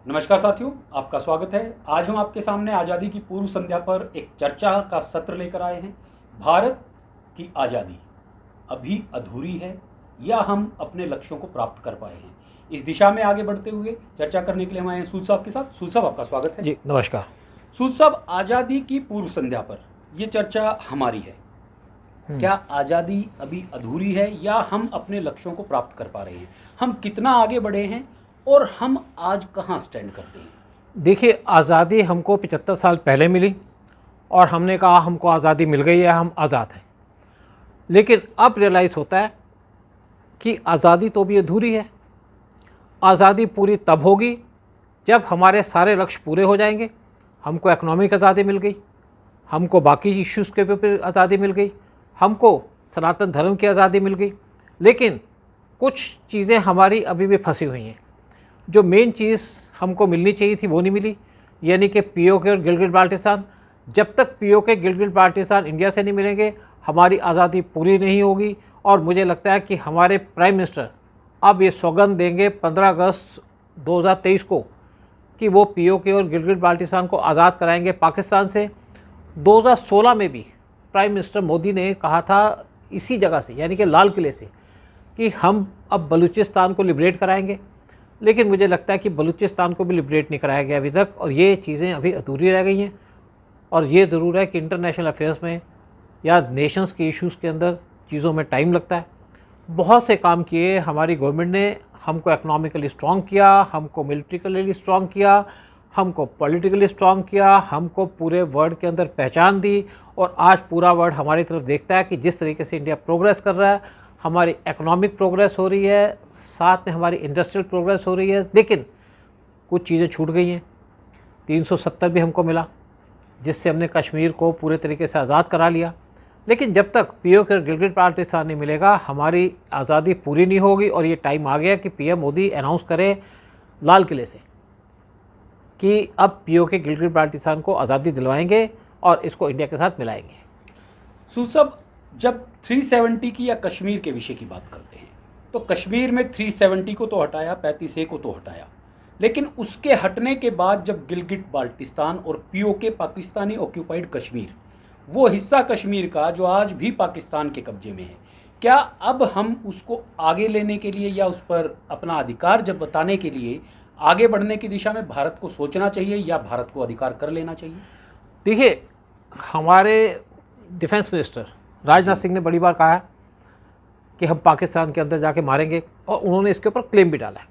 नमस्कार साथियों, आपका स्वागत है। आज हम आपके सामने आज़ादी की पूर्व संध्या पर एक चर्चा का सत्र लेकर आए हैं। भारत की आज़ादी अभी अधूरी है या हम अपने लक्ष्यों को प्राप्त कर पाए हैं, इस दिशा में आगे बढ़ते हुए चर्चा करने के लिए हम आए हैं सूद साहब के साथ। सूद साहब, आपका स्वागत है। जी नमस्कार। सूद साहब, आज़ादी की पूर्व संध्या पर ये चर्चा हमारी है। क्या आज़ादी अभी अधूरी है या हम अपने लक्ष्यों को प्राप्त कर पा रहे हैं? हम कितना आगे बढ़े हैं और हम आज कहाँ स्टैंड करते हैं? देखिए, आज़ादी हमको 75 साल पहले मिली और हमने कहा हमको आज़ादी मिल गई है, हम आज़ाद हैं। लेकिन अब रियलाइज़ होता है कि आज़ादी तो भी अधूरी है। आज़ादी पूरी तब होगी जब हमारे सारे लक्ष्य पूरे हो जाएंगे। हमको इकोनॉमिक आज़ादी मिल गई, हमको बाकी इश्यूज़ के ऊपर आज़ादी मिल गई, हमको सनातन धर्म की आज़ादी मिल गई। लेकिन कुछ चीज़ें हमारी अभी भी फंसी हुई हैं। जो मेन चीज़ हमको मिलनी चाहिए थी वो नहीं मिली, यानी कि पीओके और गिलगित बाल्टिस्तान। जब तक पीओके गिलगित बाल्टिस्तान इंडिया से नहीं मिलेंगे, हमारी आज़ादी पूरी नहीं होगी। और मुझे लगता है कि हमारे प्राइम मिनिस्टर अब ये सौगंध देंगे 15 अगस्त 2023 को कि वो पीओके और गिलगित बाल्टिस्तान को आज़ाद कराएंगे पाकिस्तान से। 2016 में भी प्राइम मिनिस्टर मोदी ने कहा था इसी जगह से, यानी कि लाल किले से, कि हम अब बलूचिस्तान को लिबरेट कराएंगे। लेकिन मुझे लगता है कि बलूचिस्तान को भी लिबरेट नहीं कराया गया अभी तक, और ये चीज़ें अभी अधूरी रह गई हैं। और ये ज़रूर है कि इंटरनेशनल अफेयर्स में या नेशंस के इश्यूज़ के अंदर चीज़ों में टाइम लगता है। बहुत से काम किए हमारी गवर्नमेंट ने, हमको इकोनॉमिकली स्ट्रॉन्ग किया, हमको मिलिट्रिकली स्ट्रॉन्ग किया, हमको पॉलिटिकली स्ट्रॉन्ग किया, हमको पूरे वर्ल्ड के अंदर पहचान दी। और आज पूरा वर्ल्ड हमारी तरफ देखता है कि जिस तरीके से इंडिया प्रोग्रेस कर रहा है, हमारी इकोनॉमिक प्रोग्रेस हो रही है, साथ में हमारी इंडस्ट्रियल प्रोग्रेस हो रही है। लेकिन कुछ चीज़ें छूट गई हैं। 370 भी हमको मिला, जिससे हमने कश्मीर को पूरे तरीके से आज़ाद करा लिया। लेकिन जब तक पीओके और गिलगित बाल्टिस्तान नहीं मिलेगा, हमारी आज़ादी पूरी नहीं होगी। और ये टाइम आ गया कि पीएम मोदी अनाउंस करे लाल किले से कि अब पीओके गिलगित बाल्टिस्तान को आज़ादी दिलवाएंगे और इसको इंडिया के साथ मिलाएंगे। सूद साहब, जब 370 की या कश्मीर के विषय की बात करते हैं तो कश्मीर में 370 को तो हटाया, 35A को तो हटाया, लेकिन उसके हटने के बाद जब गिलगित बाल्टिस्तान और पीओके पाकिस्तानी ऑक्यूपाइड कश्मीर, वो हिस्सा कश्मीर का जो आज भी पाकिस्तान के कब्जे में है, क्या अब हम उसको आगे लेने के लिए या उस पर अपना अधिकार जब बताने के लिए आगे बढ़ने की दिशा में भारत को सोचना चाहिए या भारत को अधिकार कर लेना चाहिए? देखिए, हमारे डिफेंस मिनिस्टर राजनाथ सिंह ने बड़ी बार कहा है कि हम पाकिस्तान के अंदर जाके मारेंगे, और उन्होंने इसके ऊपर क्लेम भी डाला है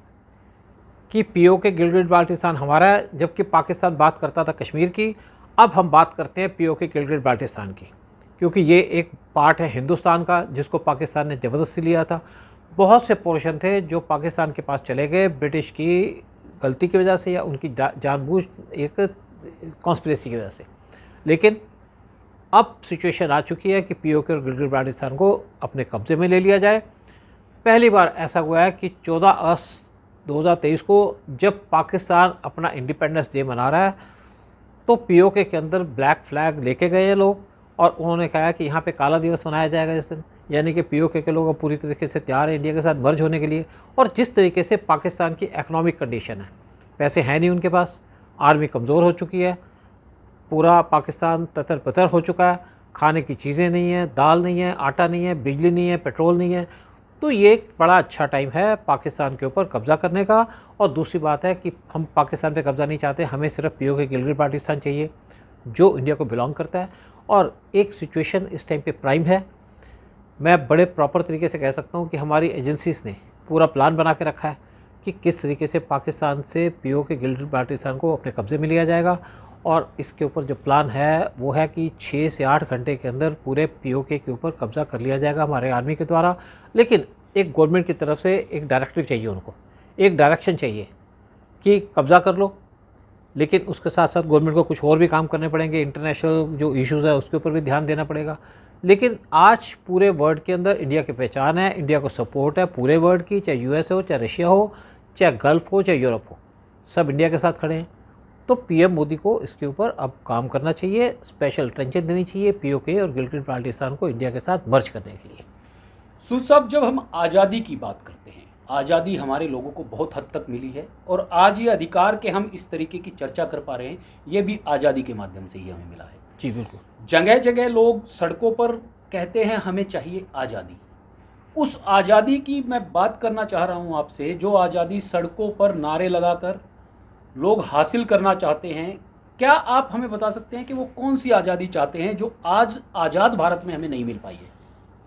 कि पीओके गिलगित बाल्टिस्तान हमारा है, जबकि पाकिस्तान बात करता था कश्मीर की। अब हम बात करते हैं पीओके गिलगित बाल्टिस्तान की, क्योंकि ये एक पार्ट है हिंदुस्तान का, जिसको पाकिस्तान ने ज़बरदस्ती लिया था। बहुत से पोर्शन थे जो पाकिस्तान के पास चले गए ब्रिटिश की गलती की वजह से या उनकी जानबूझ एक कॉन्स्पिरेसी की वजह से। लेकिन अब सिचुएशन आ चुकी है कि पीओके और गिलगित बाल्टिस्तान को अपने कब्ज़े में ले लिया जाए। पहली बार ऐसा हुआ है कि 14 अगस्त 2023 को जब पाकिस्तान अपना इंडिपेंडेंस डे मना रहा है, तो पीओके के अंदर ब्लैक फ्लैग लेके गए हैं लोग, और उन्होंने कहा कि यहाँ पे काला दिवस मनाया जाएगा इस दिन। यानी कि पीओके के लोग अब पूरी तरीके से तैयार हैं इंडिया के साथ मर्ज होने के लिए। और जिस तरीके से पाकिस्तान की इकोनॉमिक कंडीशन है, पैसे हैं नहीं उनके पास, आर्मी कमज़ोर हो चुकी है, पूरा पाकिस्तान ततर पतर हो चुका है, खाने की चीज़ें नहीं है, दाल नहीं है, आटा नहीं है, बिजली नहीं है, पेट्रोल नहीं है। तो ये एक बड़ा अच्छा टाइम है पाकिस्तान के ऊपर कब्ज़ा करने का। और दूसरी बात है कि हम पाकिस्तान पे कब्ज़ा नहीं चाहते, हमें सिर्फ पीओके गिलगित बाल्टिस्तान चाहिए जो इंडिया को बिलोंग करता है। और एक सिचुएशन इस टाइम पे प्राइम है। मैं बड़े प्रॉपर तरीके से कह सकता हूँ कि हमारी एजेंसीज़ ने पूरा प्लान बना के रखा है कि किस तरीके से पाकिस्तान से पीओके गिलगित बाल्टिस्तान को अपने कब्ज़े में लिया जाएगा। और इसके ऊपर जो प्लान है वो है कि 6 से 8 घंटे के अंदर पूरे पीओके के ऊपर कब्ज़ा कर लिया जाएगा हमारे आर्मी के द्वारा। लेकिन एक गवर्नमेंट की तरफ से एक डायरेक्टिव चाहिए, उनको एक डायरेक्शन चाहिए कि कब्ज़ा कर लो। लेकिन उसके साथ साथ गवर्नमेंट को कुछ और भी काम करने पड़ेंगे, इंटरनेशनल जो इश्यूज़ है उसके ऊपर भी ध्यान देना पड़ेगा। लेकिन आज पूरे वर्ल्ड के अंदर इंडिया की पहचान है, इंडिया को सपोर्ट है पूरे वर्ल्ड की, चाहे यूएस हो, चाहे रशिया हो, चाहे गल्फ़ हो, चाहे यूरोप हो, सब इंडिया के साथ खड़े हैं। तो पीएम मोदी को इसके ऊपर अब काम करना चाहिए, स्पेशल अटेंशन देनी चाहिए पीओके और गिलगित बाल्टिस्तान को इंडिया के साथ मर्ज करने के लिए। सूद साहब, जब हम आज़ादी की बात करते हैं आज़ादी हमारे लोगों को बहुत हद तक मिली है, और आज ये अधिकार के हम इस तरीके की चर्चा कर पा रहे हैं, ये भी आज़ादी के माध्यम से ही हमें मिला है। जी बिल्कुल। जगह जगह लोग सड़कों पर कहते हैं हमें चाहिए आज़ादी। उस आज़ादी की मैं बात करना चाह रहा हूँ आपसे, जो आज़ादी सड़कों पर नारे लगाकर लोग हासिल करना चाहते हैं। क्या आप हमें बता सकते हैं कि वो कौन सी आज़ादी चाहते हैं जो आज आज़ाद भारत में हमें नहीं मिल पाई है?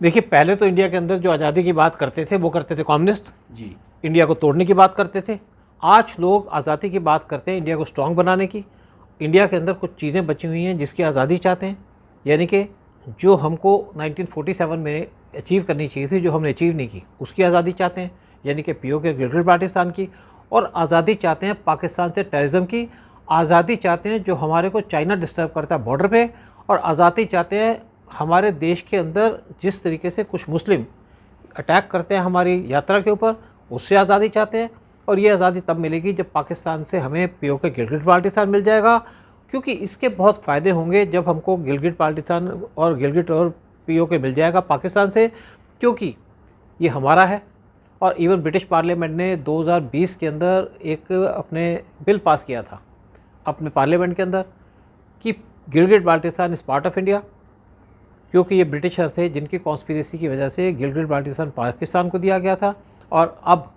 देखिए, पहले तो इंडिया के अंदर जो आज़ादी की बात करते थे वो करते थे कम्युनिस्ट, जी, इंडिया को तोड़ने की बात करते थे। आज लोग आज़ादी की बात करते हैं इंडिया को स्ट्रांग बनाने की। इंडिया के अंदर कुछ चीज़ें बची हुई हैं जिसकी आज़ादी चाहते हैं, यानी कि जो हमको 1947 में अचीव करनी चाहिए थी, जो हमने अचीव नहीं की, उसकी आज़ादी चाहते हैं, यानी कि पीओके गिलगिट बाल्टिस्तान की। और आज़ादी चाहते हैं पाकिस्तान से टेररिज्म की। आज़ादी चाहते हैं जो हमारे को चाइना डिस्टर्ब करता है बॉर्डर पे। और आज़ादी चाहते हैं हमारे देश के अंदर जिस तरीके से कुछ मुस्लिम अटैक करते हैं हमारी यात्रा के ऊपर, उससे आज़ादी चाहते हैं। और ये आज़ादी तब मिलेगी जब पाकिस्तान से हमें पीओके गिलगिट बाल्टिस्तान मिल जाएगा, क्योंकि इसके बहुत फ़ायदे होंगे जब हमको गिलगिट बाल्टिस्तान और गिलगिट और पीओके मिल जाएगा पाकिस्तान से, क्योंकि ये हमारा है। और इवन ब्रिटिश पार्लियामेंट ने 2020 के अंदर एक अपने बिल पास किया था अपने पार्लियामेंट के अंदर कि Gilgit Baltistan is part of India, क्योंकि ये ब्रिटिशर थे जिनकी कॉन्स्पिरेसी की वजह से गिलगिट बाल्टिस्तान पाकिस्तान को दिया गया था। और अब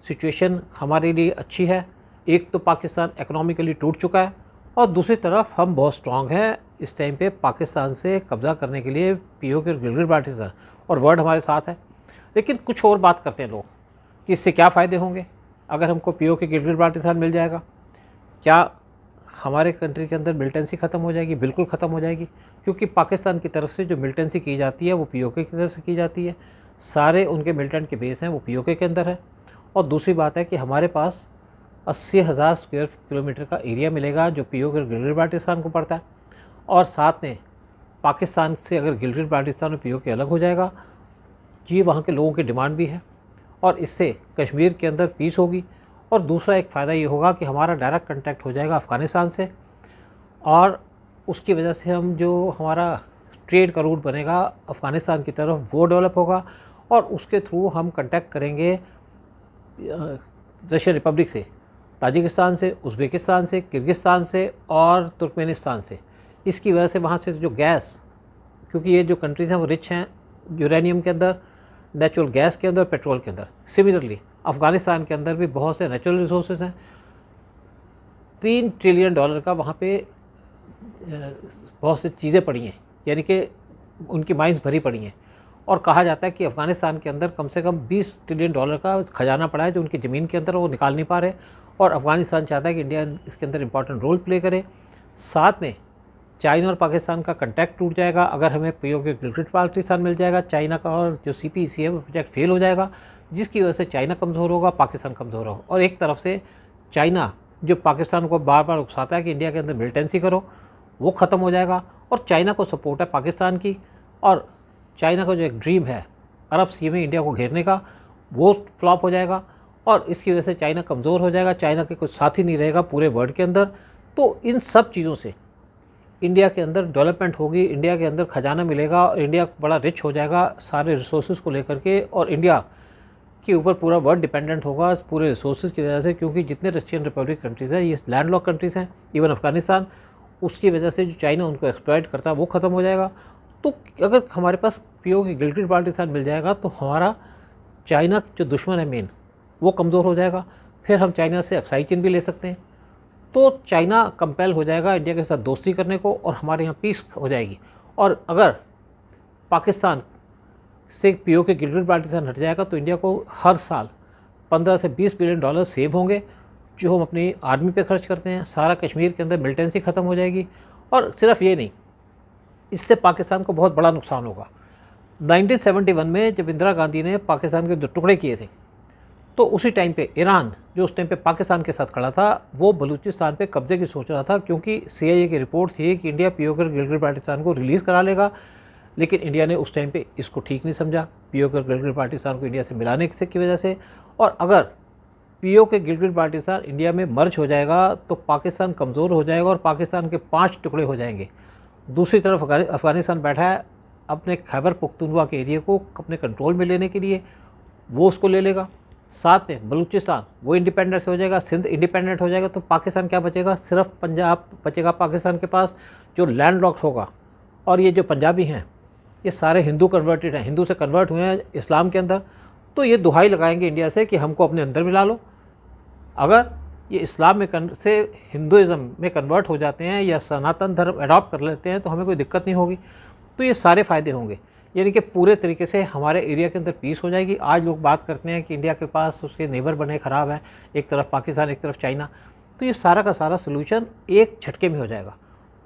सिचुएशन हमारे लिए अच्छी है। एक तो पाकिस्तान इकोनॉमिकली टूट चुका है, और दूसरी तरफ हम बहुत स्ट्रांग हैं इस टाइम पे पाकिस्तान से कब्ज़ा करने के लिए पीओके गिलगिट बाल्टिस्तान, और वर्ल्ड हमारे साथ है। लेकिन कुछ और बात करते हैं लोग कि इससे क्या फ़ायदे होंगे अगर हमको पीओके गिलगिट बाल्टिस्तान मिल जाएगा। क्या हमारे कंट्री के अंदर मिलिटेंसी ख़त्म हो जाएगी? बिल्कुल ख़त्म हो जाएगी, क्योंकि पाकिस्तान की तरफ से जो मिलिटेंसी की जाती है वो पीओके की तरफ से की जाती है। सारे उनके मिलिटेंट के बेस हैं वो पीओके के अंदर है। और दूसरी बात है कि हमारे पास 80,000 स्क्वायर किलोमीटर का एरिया मिलेगा जो पीओके गिलगिट बाल्टिस्तान को पड़ता है। और साथ में पाकिस्तान से अगर गिलगिट बाल्टिस्तान और पीओके अलग हो जाएगा, ये वहाँ के लोगों की डिमांड भी है, और इससे कश्मीर के अंदर पीस होगी। और दूसरा एक फ़ायदा ये होगा कि हमारा डायरेक्ट कांटेक्ट हो जाएगा अफ़गानिस्तान से, और उसकी वजह से हम जो हमारा ट्रेड का रूट बनेगा अफ़गानिस्तान की तरफ वो डेवलप होगा, और उसके थ्रू हम कांटेक्ट करेंगे रशियन रिपब्लिक से, ताजिकिस्तान से, उज़्बेकिस्तान से, किर्गिस्तान से और तुर्कमेनिस्तान से। इसकी वजह से वहाँ से जो गैस, क्योंकि ये जो कंट्रीज़ हैं वो रिच हैं यूरेनियम के अंदर, नेचुरल गैस के अंदर, पेट्रोल के अंदर। सिमिलरली अफ़गानिस्तान के अंदर भी बहुत से नेचुरल रिसोर्सेज हैं। $3 ट्रिलियन का वहाँ पे बहुत सी चीज़ें पड़ी हैं, यानी कि उनकी माइंस भरी पड़ी हैं। और कहा जाता है कि अफ़गानिस्तान के अंदर कम से कम $20 ट्रिलियन का खजाना पड़ा है जो उनकी ज़मीन के अंदर वो निकाल नहीं पा रहे, और अफ़गानिस्तान चाहता है कि इंडिया इसके अंदर इंपॉर्टेंट रोल प्ले करे। साथ में चाइना और पाकिस्तान का कांटेक्ट टूट जाएगा अगर हमें पीओके गिलगिट बाल्टिस्तान मिल जाएगा। चाइना का और जो CPEC है वो प्रोजेक्ट फेल हो जाएगा, जिसकी वजह से चाइना कमज़ोर होगा, पाकिस्तान कमज़ोर होगा। और एक तरफ से चाइना जो पाकिस्तान को बार बार उकसाता है कि इंडिया के अंदर मिलिटेंसी करो, वो ख़त्म हो जाएगा। और चाइना को सपोर्ट है पाकिस्तान की, और चाइना का जो एक ड्रीम है अरब सी में इंडिया को घेरने का, वो फ्लॉप हो जाएगा। और इसकी वजह से चाइना कमज़ोर हो जाएगा, चाइना के कुछ साथी नहीं रहेगा पूरे वर्ल्ड के अंदर। तो इन सब चीज़ों से इंडिया के अंदर डेवलपमेंट होगी, इंडिया के अंदर खजाना मिलेगा, और इंडिया बड़ा रिच हो जाएगा सारे रिसोर्सेज को लेकर के। और इंडिया के ऊपर पूरा वर्ल्ड डिपेंडेंट होगा पूरे रिसोर्सेज की वजह से, क्योंकि जितने रशियन रिपब्लिक कंट्रीज़ हैं ये लैंडलॉक कंट्रीज़ हैं, इवन अफ़गानिस्तान। उसकी वजह से जो चाइना उनको एक्सप्लॉइट करता है वो ख़त्म हो जाएगा। तो अगर हमारे पास पीओके गिलगिट बाल्टिस्तान मिल जाएगा तो हमारा चाइना जो दुश्मन है मेन, वो कमज़ोर हो जाएगा। फिर हम चाइना से अक्साई चीन भी ले सकते हैं। तो चाइना कंपेल हो जाएगा इंडिया के साथ दोस्ती करने को, और हमारे यहाँ पीस हो जाएगी। और अगर पाकिस्तान से पीओके गिलगिट बाल्टिस्तान हट जाएगा तो इंडिया को हर साल 15 से 20 बिलियन डॉलर सेव होंगे, जो हम अपनी आर्मी पे खर्च करते हैं। सारा कश्मीर के अंदर मिलिटेंसी ख़त्म हो जाएगी। और सिर्फ ये नहीं, इससे पाकिस्तान को बहुत बड़ा नुकसान होगा। 1971 में जब इंदिरा गांधी ने पाकिस्तान के 2 टुकड़े किए थे, तो उसी टाइम पे ईरान जो उस टाइम पे पाकिस्तान के साथ खड़ा था, वो बलूचिस्तान पे कब्जे की सोच रहा था, क्योंकि CIA की रिपोर्ट थी कि इंडिया पीओके गिलगिट बाल्टिस्तान को रिलीज़ करा लेगा। लेकिन इंडिया ने उस टाइम पे इसको ठीक नहीं समझा, पीओके गिलगिट बाल्टिस्तान को इंडिया से मिलाने की वजह से। और अगर पीओके गिलगिट बाल्टिस्तान इंडिया में मर्ज हो जाएगा तो पाकिस्तान कमज़ोर हो जाएगा और पाकिस्तान के 5 टुकड़े हो जाएंगे। दूसरी तरफ अफ़गानिस्तान बैठा है अपने खैबर पुख्तनख्वा के एरिया को अपने कंट्रोल में लेने के लिए, वो उसको ले लेगा। साथ में बलूचिस्तान वो इंडिपेंडेंस हो जाएगा, सिंध इंडिपेंडेंट हो जाएगा, तो पाकिस्तान क्या बचेगा? सिर्फ पंजाब बचेगा पाकिस्तान के पास, जो लैंड लॉक्ड होगा। और ये जो पंजाबी हैं ये सारे हिंदू कन्वर्टेड हैं, हिंदू से कन्वर्ट हुए हैं इस्लाम के अंदर, तो ये दुहाई लगाएंगे इंडिया से कि हमको अपने अंदर मिला लो। अगर ये इस्लाम में से हिंदुज़म में कन्वर्ट हो जाते हैं या सनातन धर्म अडॉप्ट कर लेते हैं तो हमें कोई दिक्कत नहीं होगी, तो ये सारे फ़ायदे होंगे। यानी कि पूरे तरीके से हमारे एरिया के अंदर पीस हो जाएगी। आज लोग बात करते हैं कि इंडिया के पास उसके नेबर बने ख़राब हैं, एक तरफ पाकिस्तान एक तरफ चाइना, तो ये सारा का सारा सोल्यूशन एक झटके में हो जाएगा।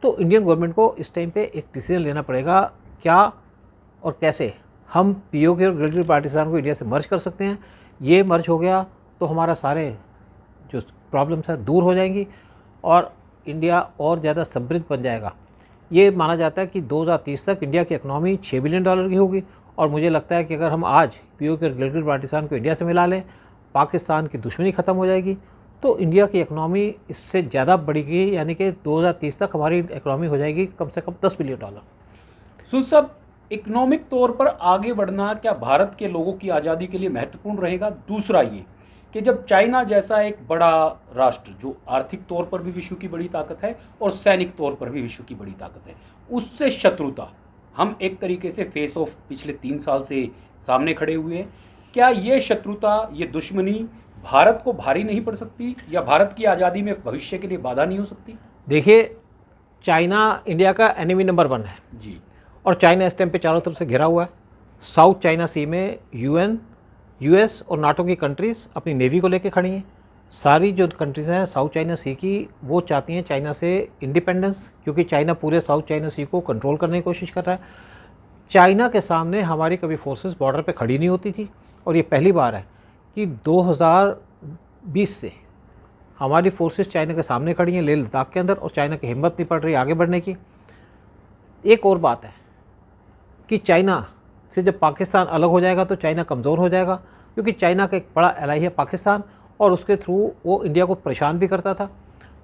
तो इंडियन गवर्नमेंट को इस टाइम पे एक डिसीजन लेना पड़ेगा, क्या और कैसे हम पीओके और गिलगिट बाल्टिस्तान को इंडिया से मर्ज कर सकते हैं। ये मर्ज हो गया तो हमारा सारे जो प्रॉब्लम्स हैं दूर हो जाएंगी और इंडिया और ज़्यादा समृद्ध बन जाएगा। ये माना जाता है कि 2030 तक इंडिया की इकनॉमी $6 बिलियन की होगी, और मुझे लगता है कि अगर हम आज पीओके और गिलगिट बाल्टिस्तान को इंडिया से मिला लें, पाकिस्तान की दुश्मनी ख़त्म हो जाएगी, तो इंडिया की इकनॉमी इससे ज़्यादा बढ़ेगी। यानी कि 2030 तक हमारी इकनॉमी हो जाएगी कम से कम $10 बिलियन। सूद साहब, इकोनॉमिक तौर पर आगे बढ़ना क्या भारत के लोगों की आज़ादी के लिए महत्वपूर्ण रहेगा? दूसरा ये कि जब चाइना जैसा एक बड़ा राष्ट्र जो आर्थिक तौर पर भी विश्व की बड़ी ताकत है और सैनिक तौर पर भी विश्व की बड़ी ताकत है, उससे शत्रुता हम एक तरीके से फेस ऑफ पिछले 3 साल से सामने खड़े हुए हैं, क्या ये शत्रुता, ये दुश्मनी भारत को भारी नहीं पड़ सकती या भारत की आज़ादी में भविष्य के लिए बाधा नहीं हो सकती? देखिए, चाइना इंडिया का एनिमी नंबर 1 है जी, और चाइना इस टाइम पे चारों तरफ से घिरा हुआ है। साउथ चाइना सी में यूएन, यूएस और नाटो की कंट्रीज़ अपनी नेवी को लेके खड़ी हैं। सारी जो कंट्रीज़ हैं साउथ चाइना सी की, वो चाहती हैं चाइना से इंडिपेंडेंस, क्योंकि चाइना पूरे साउथ चाइना सी को कंट्रोल करने की कोशिश कर रहा है। चाइना के सामने हमारी कभी फोर्सेस बॉर्डर पे खड़ी नहीं होती थी, और ये पहली बार है कि 2020 से हमारी फोर्सेस चाइना के सामने खड़ी हैं लेह लद्दाख के अंदर, और चाइना की हिम्मत नहीं पड़ रही आगे बढ़ने की। एक और बात है कि चाइना से जब पाकिस्तान अलग हो जाएगा तो चाइना कमज़ोर हो जाएगा, क्योंकि चाइना का एक बड़ा एलाई है पाकिस्तान, और उसके थ्रू वो इंडिया को परेशान भी करता था।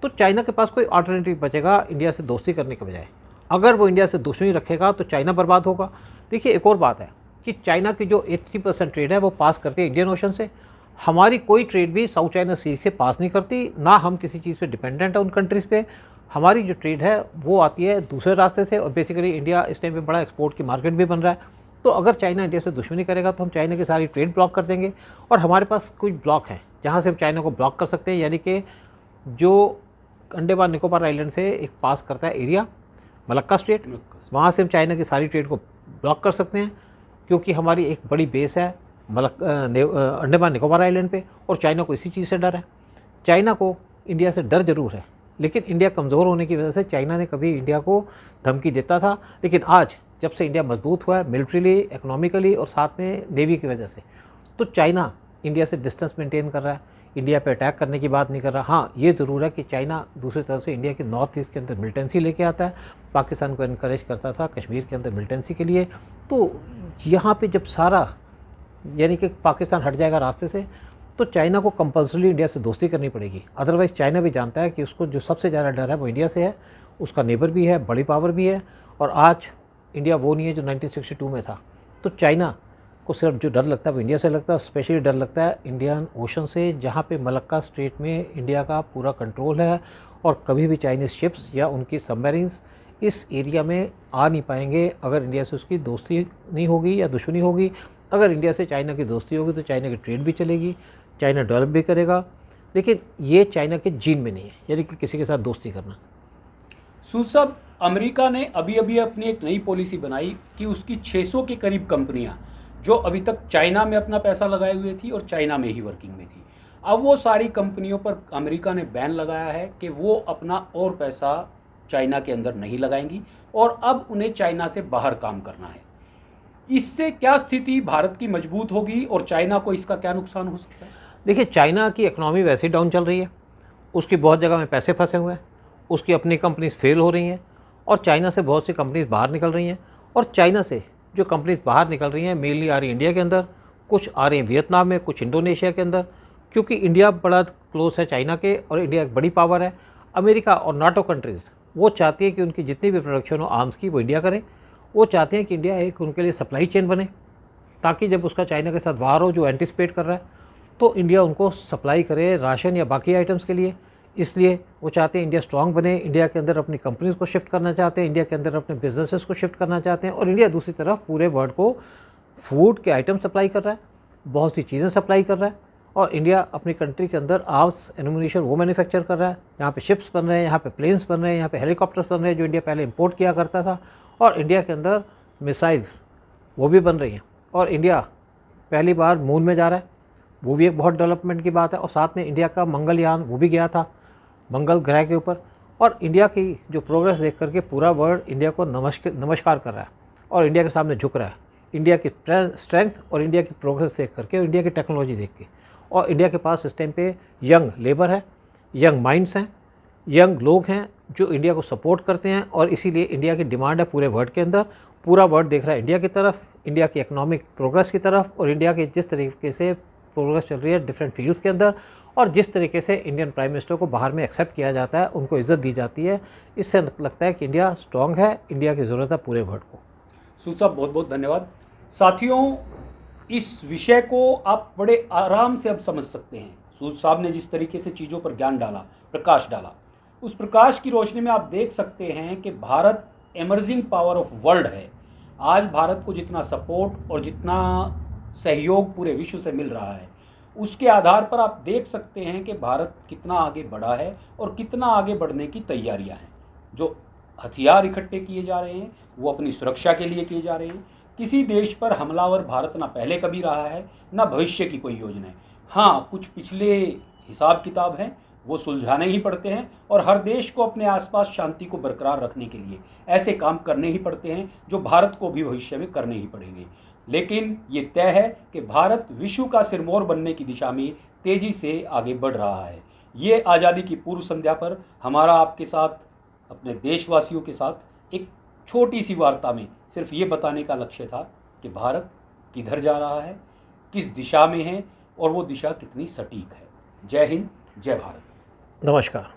तो चाइना के पास कोई अल्टरनेटिव बचेगा इंडिया से दोस्ती करने के बजाय। अगर वो इंडिया से दुश्मनी रखेगा तो चाइना बर्बाद होगा। देखिए, एक और बात है कि चाइना की जो 80% ट्रेड है वो पास करती है इंडियन ओशन से। हमारी कोई ट्रेड भी साउथ चाइना सी से पास नहीं करती, ना हम किसी चीज़ पे डिपेंडेंट है उन कंट्रीज़ पे। हमारी जो ट्रेड है वो आती है दूसरे रास्ते से, और बेसिकली इंडिया इस टाइम पे बड़ा एक्सपोर्ट की मार्केट भी बन रहा है। तो अगर चाइना इंडिया से दुश्मनी करेगा तो हम चाइना की सारी ट्रेड ब्लॉक कर देंगे, और हमारे पास कुछ ब्लॉक हैं जहाँ से हम चाइना को ब्लॉक कर सकते हैं। यानी कि जो अंडमान निकोबार आइलैंड से एक पास करता है एरिया, मलक्का स्ट्रेट, वहाँ से हम चाइना की सारी ट्रेड को ब्लॉक कर सकते हैं, क्योंकि हमारी एक बड़ी बेस है अंडमान निकोबार आइलैंड पे, और चाइना को इसी चीज़ से डर है। चाइना को इंडिया से डर ज़रूर है, लेकिन इंडिया कमज़ोर होने की वजह से चाइना ने कभी इंडिया को धमकी देता था, लेकिन आज जब से इंडिया मजबूत हुआ है मिलिट्रीली, इकोनॉमिकली और साथ में नेवी की वजह से, तो चाइना इंडिया से डिस्टेंस मेंटेन कर रहा है, इंडिया पे अटैक करने की बात नहीं कर रहा। हाँ, ये ज़रूर है कि चाइना दूसरी तरफ से इंडिया के नॉर्थ ईस्ट के अंदर मिलिटेंसी लेके आता है, पाकिस्तान को इनकरेज करता था कश्मीर के अंदर मिलिटेंसी के लिए। तो यहाँ पे जब सारा यानी कि पाकिस्तान हट जाएगा रास्ते से, तो चाइना को कंपल्सरी इंडिया से दोस्ती करनी पड़ेगी। अदरवाइज़ चाइना भी जानता है कि उसको जो सबसे ज़्यादा डर है वो इंडिया से है, उसका नेबर भी है, बड़ी पावर भी है, और आज इंडिया वो नहीं है जो 1962 में था। तो चाइना को सिर्फ जो डर लगता है वो इंडिया से लगता है, स्पेशली डर लगता है इंडियन ओशन से, जहाँ पे मलक्का स्ट्रेट में इंडिया का पूरा कंट्रोल है, और कभी भी चाइनीज़ शिप्स या उनकी सबमरीन्स इस एरिया में आ नहीं पाएंगे अगर इंडिया से उसकी दोस्ती नहीं होगी या दुश्मनी होगी। अगर इंडिया से चाइना की दोस्ती होगी तो चाइना की ट्रेड भी चलेगी, चाइना डेवलप भी करेगा, लेकिन ये चाइना के जीन में नहीं है, यानी कि किसी के साथ दोस्ती करना। सूद साहब, अमेरिका ने अभी अभी अपनी एक नई पॉलिसी बनाई कि उसकी 600 के करीब कंपनियां जो अभी तक चाइना में अपना पैसा लगाए हुए थी और चाइना में ही वर्किंग में थी, अब वो सारी कंपनियों पर अमेरिका ने बैन लगाया है कि वो अपना और पैसा चाइना के अंदर नहीं लगाएंगी, और अब उन्हें चाइना से बाहर काम करना है। इससे क्या स्थिति भारत की मजबूत होगी और चाइना को इसका क्या नुकसान हो सकता है? देखिए, चाइना की इकनॉमी वैसे ही डाउन चल रही है, उसकी बहुत जगह में पैसे फंसे हुए हैं, उसकी अपनी कंपनीज फेल हो रही हैं, और चाइना से बहुत सी कंपनीज बाहर निकल रही हैं। और चाइना से जो कंपनीज बाहर निकल रही हैं मेनली आ रही इंडिया के अंदर, कुछ आ रही हैं वियतनाम में, कुछ इंडोनेशिया के अंदर, क्योंकि इंडिया बड़ा क्लोज है चाइना के और इंडिया एक बड़ी पावर है। अमेरिका और नाटो कंट्रीज़ वो चाहती है कि उनकी जितनी भी प्रोडक्शन हो आर्म्स की वो इंडिया करे। वो चाहते हैं कि इंडिया एक उनके लिए सप्लाई चेन बने, ताकि जब उसका चाइना के साथ वार हो जो एंटिसिपेट कर रहा है, तो इंडिया उनको सप्लाई करे राशन या बाकी आइटम्स के लिए। इसलिए वो चाहते हैं इंडिया स्ट्रांग बने, इंडिया के अंदर अपनी कंपनीज़ को शिफ्ट करना चाहते हैं, इंडिया के अंदर अपने बिजनेसेस को शिफ्ट करना चाहते हैं। और इंडिया दूसरी तरफ पूरे वर्ल्ड को फूड के आइटम सप्लाई कर रहा है, बहुत सी चीज़ें सप्लाई कर रहा है। और इंडिया अपनी कंट्री के अंदर आर्म्स एम्यूनिशन वो मैन्युफैक्चर कर रहा है। यहाँ पे शिप्स बन रहे हैं, यहाँ पे प्लेन्स बन रहे हैं, यहाँ पे हेलीकॉप्टर्स बन रहे हैं जो इंडिया पहले इंपोर्ट किया करता था। और इंडिया के अंदर मिसाइल्स वो भी बन रही हैं। और इंडिया पहली बार मून में जा रहा है, वो भी एक बहुत डेवलपमेंट की बात है। और साथ में इंडिया का मंगलयान वो भी गया था मंगल ग्रह के ऊपर। और इंडिया की जो प्रोग्रेस देख करके पूरा वर्ल्ड इंडिया को नमस्कार कर रहा है और इंडिया के सामने झुक रहा है। इंडिया की स्ट्रेंथ और इंडिया की प्रोग्रेस देख करके और इंडिया की टेक्नोलॉजी देख के। और इंडिया के पास इस टाइम पे यंग लेबर है, यंग माइंड्स हैं, यंग लोग हैं जो इंडिया को सपोर्ट करते हैं। और इसीलिए इंडिया की डिमांड है पूरे वर्ल्ड के अंदर। पूरा वर्ल्ड देख रहा है इंडिया की तरफ, इंडिया की इकोनॉमिक प्रोग्रेस की तरफ और इंडिया की जिस तरीके से प्रोग्रेस चल रही है डिफरेंट फील्ड्स के अंदर। और जिस तरीके से इंडियन प्राइम मिनिस्टर को बाहर में एक्सेप्ट किया जाता है, उनको इज़्ज़त दी जाती है, इससे लगता है कि इंडिया स्ट्रांग है, इंडिया की ज़रूरत है पूरे वर्ल्ड को। सूद साहब बहुत बहुत धन्यवाद। साथियों, इस विषय को आप बड़े आराम से अब समझ सकते हैं। सूद साहब ने जिस तरीके से चीज़ों पर ज्ञान डाला, प्रकाश डाला, उस प्रकाश की रोशनी में आप देख सकते हैं कि Bharat emerging power of world है। आज भारत को जितना सपोर्ट और जितना सहयोग पूरे विश्व से मिल रहा है, उसके आधार पर आप देख सकते हैं कि भारत कितना आगे बढ़ा है और कितना आगे बढ़ने की तैयारियां हैं। जो हथियार इकट्ठे किए जा रहे हैं वो अपनी सुरक्षा के लिए किए जा रहे हैं। किसी देश पर हमलावर भारत ना पहले कभी रहा है, ना भविष्य की कोई योजना है। हाँ, कुछ पिछले हिसाब किताब हैं, वो सुलझाने ही पड़ते हैं और हर देश को अपने आसपास शांति को बरकरार रखने के लिए ऐसे काम करने ही पड़ते हैं जो भारत को भी भविष्य में करने ही पड़ेंगे। लेकिन ये तय है कि भारत विश्व का सिरमौर बनने की दिशा में तेजी से आगे बढ़ रहा है। ये आज़ादी की पूर्व संध्या पर हमारा आपके साथ, अपने देशवासियों के साथ एक छोटी सी वार्ता में सिर्फ ये बताने का लक्ष्य था कि भारत किधर जा रहा है, किस दिशा में है और वो दिशा कितनी सटीक है। जय हिंद, जय भारत। नमस्कार।